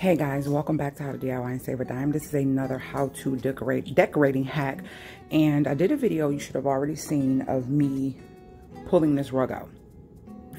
Hey guys, welcome back to How to DIY and Save a Dime. This is another how to decorating hack, and I did a video you should have already seen of me pulling this rug out.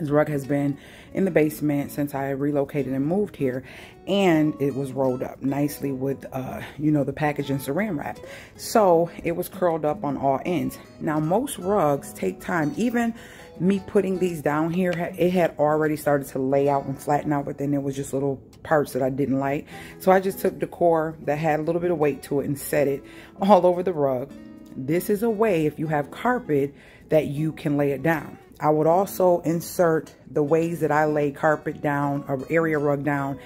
This rug has been in the basement since I relocated and moved here, and it was rolled up nicely with the packaging saran wrap. So it was curled up on all ends. Now most rugs take time. Even me putting these down here, it had already started to lay out and flatten out, but then there was just little parts that I didn't like. So I just took decor that had a little bit of weight to it and set it all over the rug. This is a way, if you have carpet, that you can lay it down. I would also insert the ways that I lay carpet down or area rug down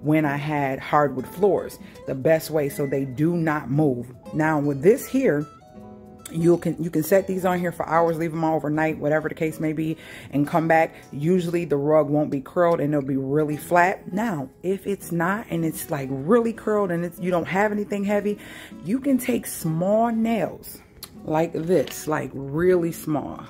when I had hardwood floors. The best way so they do not move. Now with this here, you can set these on here for hours, leave them on overnight, whatever the case may be, and come back. Usually the rug won't be curled and it'll be really flat. Now, if it's not and it's like really curled and you don't have anything heavy, you can take small nails like this, like really small.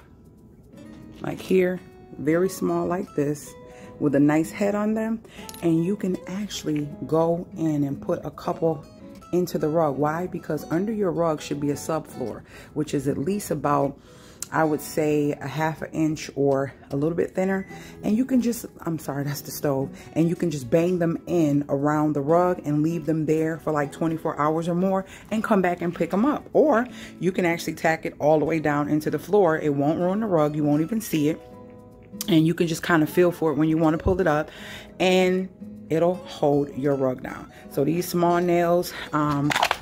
Like here, very small like this, with a nice head on them, and you can actually go in and put a couple into the rug. Why? Because under your rug should be a subfloor, which is at least about, I would say, a ½ inch or a little bit thinner. And you can just, I'm sorry, that's the stove. And you can just bang them in around the rug and leave them there for like 24 hours or more and come back and pick them up. Or you can actually tack it all the way down into the floor. It won't ruin the rug. You won't even see it. And you can just kind of feel for it when you want to pull it up, and it'll hold your rug down. So these small nails,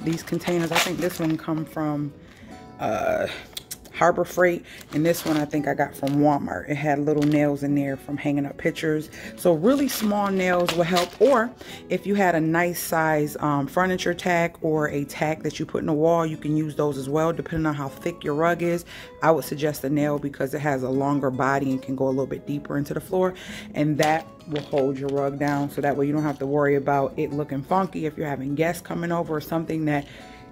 these containers, I think this one come from Harbor Freight, and this one I think I got from Walmart. It had little nails in there from hanging up pictures. So really small nails will help. Or if you had a nice size furniture tack or a tack that you put in the wall, you can use those as well, depending on how thick your rug is. I would suggest a nail because it has a longer body and can go a little bit deeper into the floor, and that will hold your rug down. So that way you don't have to worry about it looking funky if you're having guests coming over or something that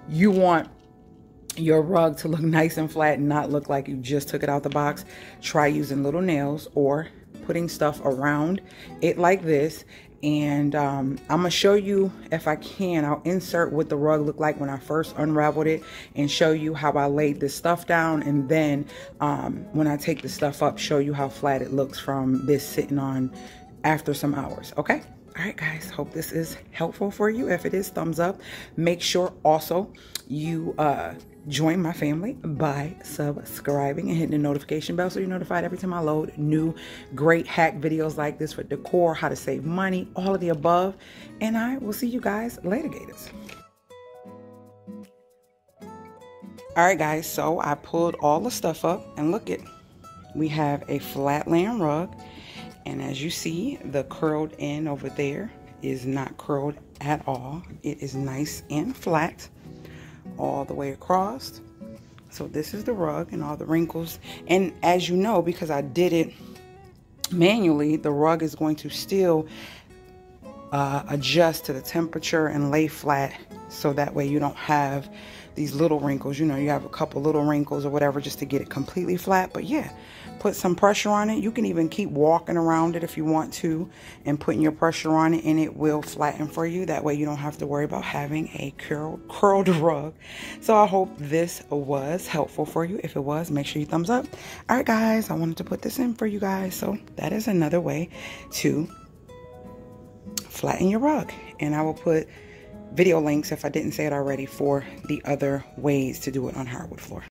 you want your rug to look nice and flat and not look like you just took it out the box. Try using little nails or putting stuff around it like this. And I'm gonna show you, if I can, I'll insert what the rug looked like when I first unraveled it and show you how I laid this stuff down, and then when I take the stuff up, show you how flat it looks from this sitting on after some hours. Okay, all right guys, hope this is helpful for you. If it is, thumbs up. Make sure also you join my family by subscribing and hitting the notification bell so you're notified every time I load new great hack videos like this for decor, how to save money, all of the above. And I will see you guys later, Gators. All right guys, so I pulled all the stuff up, and look it, we have a flat laying rug, and as you see, the curled end over there is not curled at all. It is nice and flat all the way across. So this is the rug and all the wrinkles. And as you know, because I did it manually, the rug is going to still adjust to the temperature and lay flat, so that way you don't have these little wrinkles. You know, you have a couple little wrinkles or whatever just to get it completely flat. But yeah, put some pressure on it. You can even keep walking around it if you want to and putting your pressure on it, and it will flatten for you. That way you don't have to worry about having a curled rug. So I hope this was helpful for you. If it was, make sure you thumbs up. All right guys, I wanted to put this in for you guys. So that is another way to flatten your rug, and I will put video links, if I didn't say it already, for the other ways to do it on hardwood floor.